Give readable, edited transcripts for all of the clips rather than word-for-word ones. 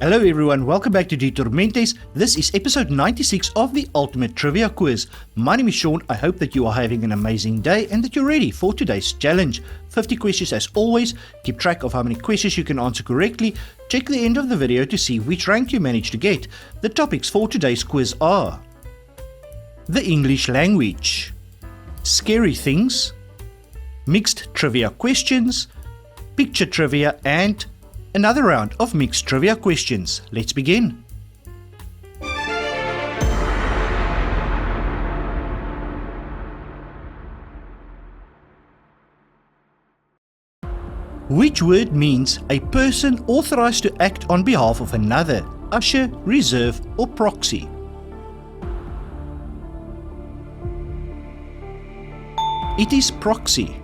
Hello everyone, welcome back to Detormentis. This is episode 96 of the Ultimate Trivia Quiz. My name is Sean. I hope that you are having an amazing day and that you're ready for today's challenge. 50 questions as always. Keep track of how many questions you can answer correctly. Check the end of the video to see which rank you managed to get. The topics for today's quiz are the English language, scary things, mixed trivia questions, picture trivia, and another round of mixed trivia questions. Let's begin. Which word means a person authorized to act on behalf of another, usher, reserve, or proxy? It is proxy.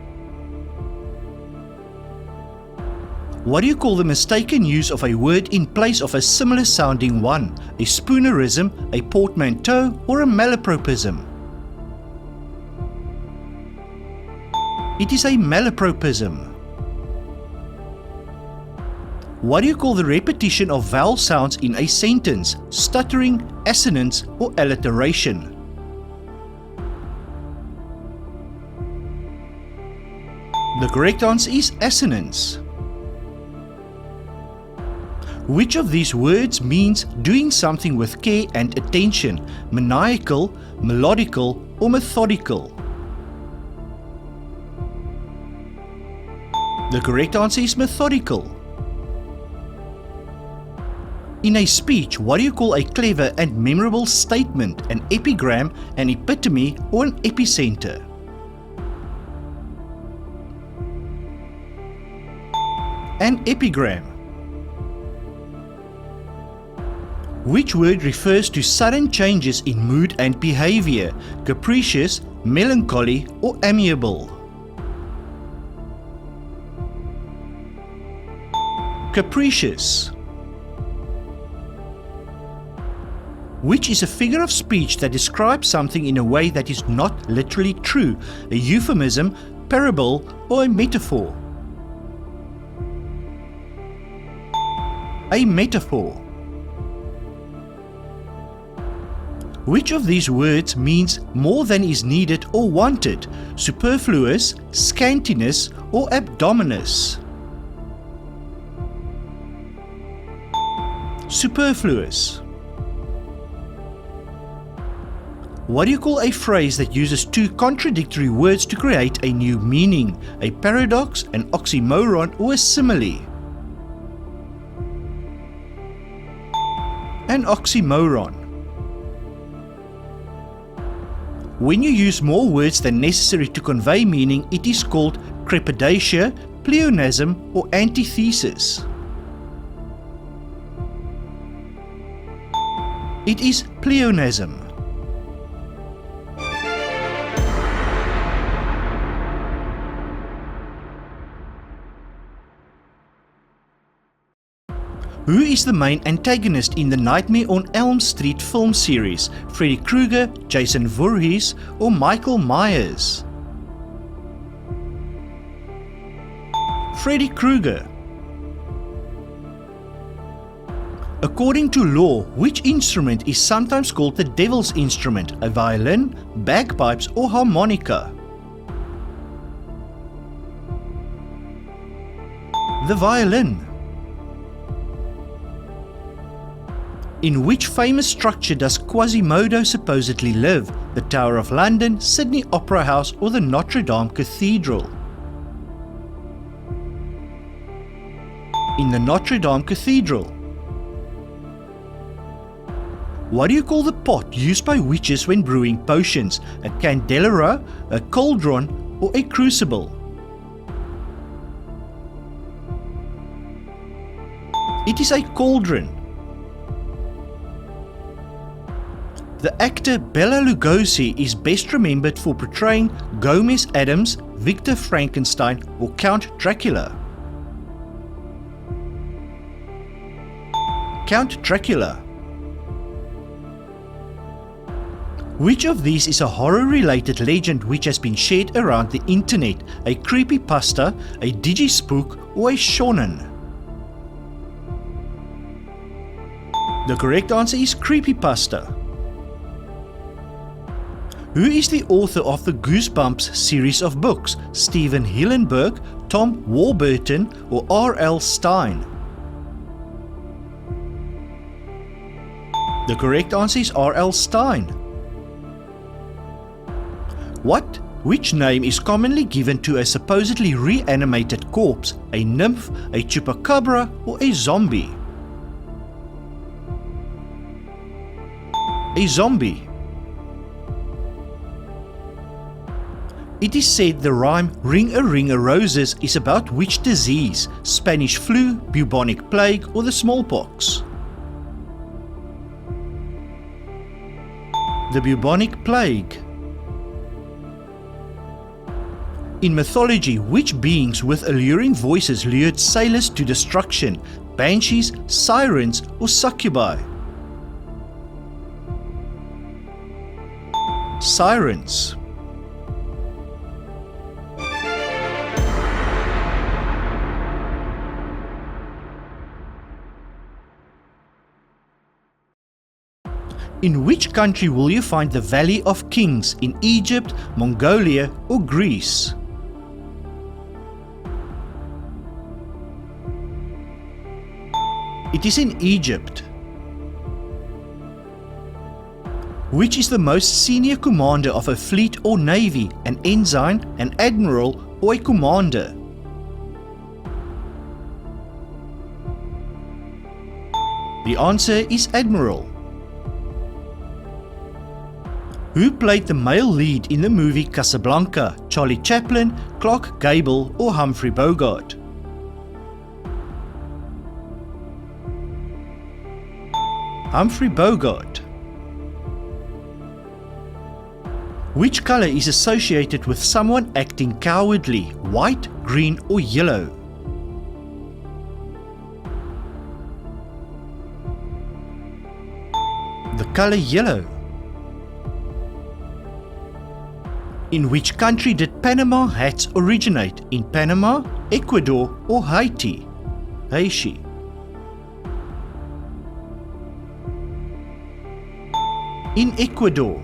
What do you call the mistaken use of a word in place of a similar sounding one? A spoonerism, a portmanteau, or a malapropism? It is a malapropism. What do you call the repetition of vowel sounds in a sentence? Stuttering, assonance, or alliteration? The correct answer is assonance. Which of these words means doing something with care and attention? Maniacal, melodical, or methodical? The correct answer is methodical. In a speech, what do you call a clever and memorable statement? An epigram, an epitome, or an epicenter? An epigram. Which word refers to sudden changes in mood and behavior? Capricious, melancholy, or amiable? Capricious. Which is a figure of speech that describes something in a way that is not literally true? A euphemism, parable, or a metaphor? A metaphor. Which of these words means more than is needed or wanted? Superfluous, scantiness, or abdominus? Superfluous. What do you call a phrase that uses two contradictory words to create a new meaning? A paradox, an oxymoron, or a simile? An oxymoron. When you use more words than necessary to convey meaning, it is called crepidatia, pleonasm, or antithesis. It is pleonasm. Who is the main antagonist in the Nightmare on Elm Street film series? Freddy Krueger, Jason Voorhees, or Michael Myers? Freddy Krueger. According to law, which instrument is sometimes called the devil's instrument? A violin, bagpipes, or harmonica? The violin. In which famous structure does Quasimodo supposedly live? The Tower of London, Sydney Opera House, or the Notre Dame Cathedral? In the Notre Dame Cathedral. What do you call the pot used by witches when brewing potions? A candelabra, a cauldron, or a crucible? It is a cauldron. The actor Bela Lugosi is best remembered for portraying Gomez Addams, Victor Frankenstein, or Count Dracula. Count Dracula. Which of these is a horror-related legend which has been shared around the internet? A creepypasta, a digispook, or a shonen? The correct answer is creepypasta. Who is the author of the Goosebumps series of books? Steven Hillenburg, Tom Warburton, or R.L. Stine? The correct answer is R.L. Stine. Which name is commonly given to a supposedly reanimated corpse? A nymph, a chupacabra, or a zombie? A zombie. It is said the rhyme "Ring a roses" is about which disease? Spanish flu, bubonic plague, or the smallpox? The bubonic plague. In mythology, which beings with alluring voices lured sailors to destruction? Banshees, sirens, or succubi? Sirens. In which country will you find the Valley of Kings? In Egypt, Mongolia, or Greece? It is in Egypt. Which is the most senior commander of a fleet or navy? An ensign, an admiral, or a commander? The answer is admiral. Who played the male lead in the movie Casablanca? Charlie Chaplin, Clark Gable, or Humphrey Bogart? Humphrey Bogart. Which color is associated with someone acting cowardly? White, green, or yellow? The color yellow. In which country did Panama hats originate? In Panama, Ecuador, or Haiti? Haiti. In Ecuador.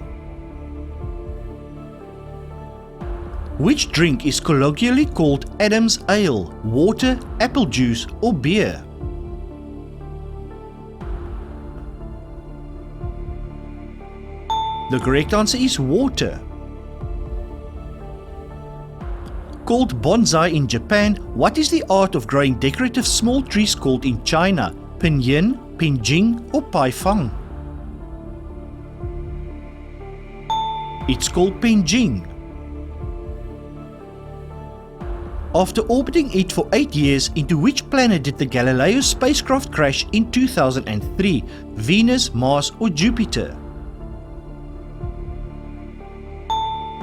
Which drink is colloquially called Adam's Ale? Water, apple juice, or beer? The correct answer is water. Called bonsai in Japan, what is the art of growing decorative small trees called in China? Pinyin, Pinjing, or Paifang? It's called Pinjing. After orbiting it for 8 years, into which planet did the Galileo spacecraft crash in 2003? Venus, Mars, or Jupiter?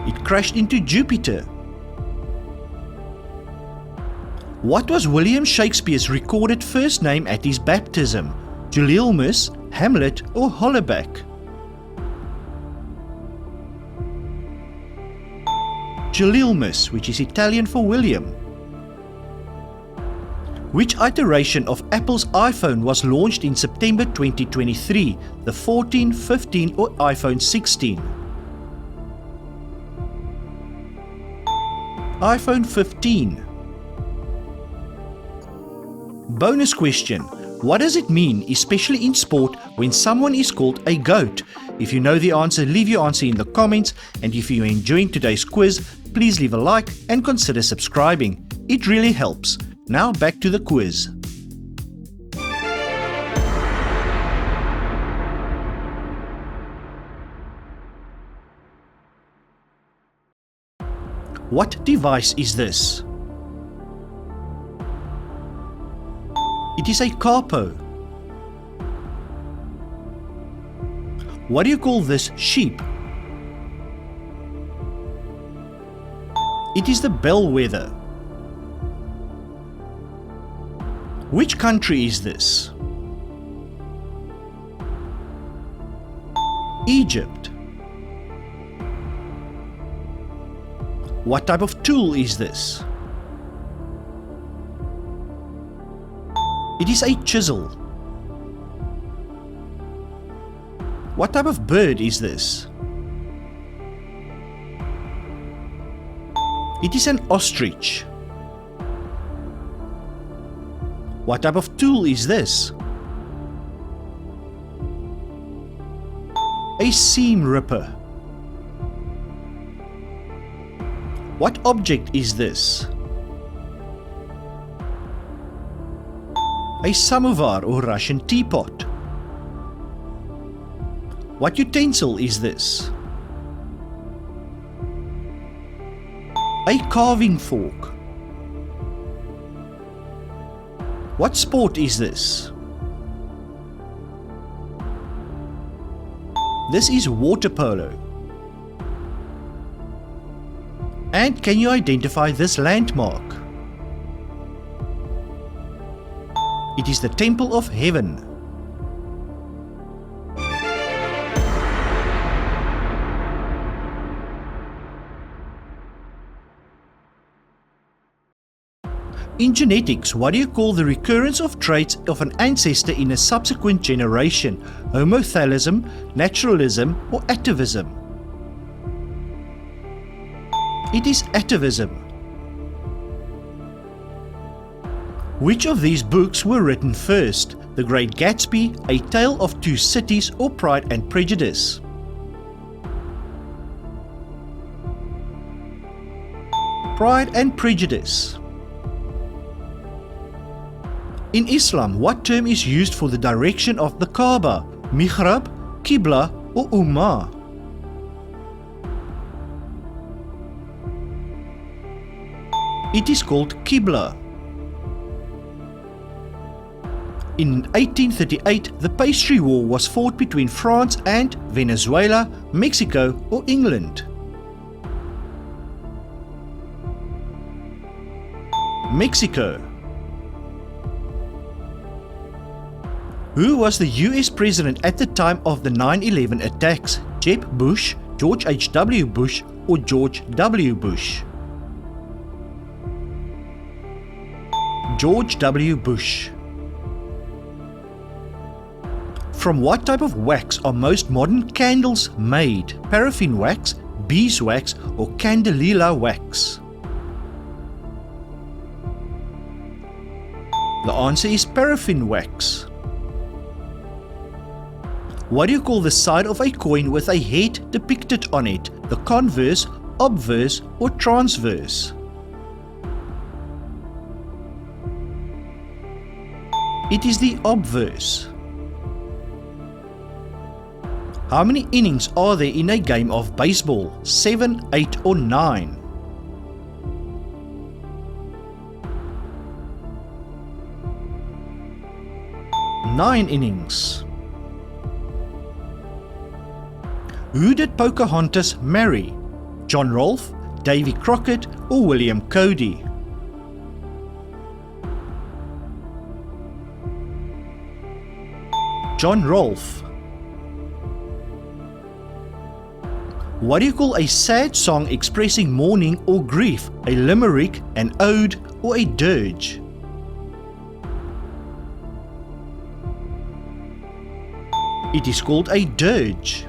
It crashed into Jupiter. What was William Shakespeare's recorded first name at his baptism? Gulielmus, Hamlet, or Hollaback? Gulielmus, which is Italian for William. Which iteration of Apple's iPhone was launched in September 2023? The 14, 15, or iPhone 16? iPhone 15. Bonus question. What does it mean, especially in sport, when someone is called a GOAT? If you know the answer, leave your answer in the comments, and if you are enjoying today's quiz, please leave a like and consider subscribing. It really helps. Now back to the quiz. What device is this? It is a capo. What do you call this sheep? It is the bellwether. Which country is this? Egypt. What type of tool is this? It is a chisel. What type of bird is this? It is an ostrich. What type of tool is this? A seam ripper. What object is this? A samovar or Russian teapot. What utensil is this? A carving fork. What sport is this? This is water polo. And can you identify this landmark? It is the Temple of Heaven. In genetics, what do you call the recurrence of traits of an ancestor in a subsequent generation? Homothallism, naturalism, or atavism? It is atavism. Which of these books were written first? The Great Gatsby, A Tale of Two Cities, or Pride and Prejudice? Pride and Prejudice. In Islam, what term is used for the direction of the Kaaba? Mihrab, Qibla, or Ummah? It is called Qibla. In 1838, the Pastry War was fought between France and Venezuela, Mexico, or England. Mexico. Who was the US president at the time of the 9/11 attacks? Jeb Bush, George H.W. Bush, or George W. Bush? George W. Bush. From what type of wax are most modern candles made? Paraffin wax, beeswax, or candelilla wax? The answer is paraffin wax. What do you call the side of a coin with a head depicted on it? The converse, obverse, or transverse? It is the obverse. How many innings are there in a game of baseball? 7, 8, or 9? 9 innings. Who did Pocahontas marry? John Rolfe, Davy Crockett, or William Cody? John Rolfe. What do you call a sad song expressing mourning or grief? A limerick, an ode, or a dirge? It is called a dirge.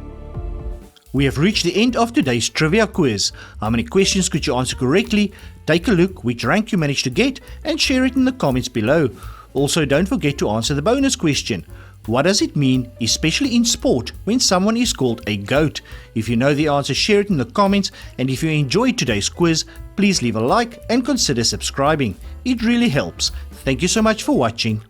We have reached the end of today's trivia quiz. How many questions could you answer correctly? Take a look which rank you managed to get and share it in the comments below. Also, don't forget to answer the bonus question. What does it mean, especially in sport, when someone is called a GOAT? If you know the answer, share it in the comments, and if you enjoyed today's quiz, please leave a like and consider subscribing. It really helps. Thank you so much for watching.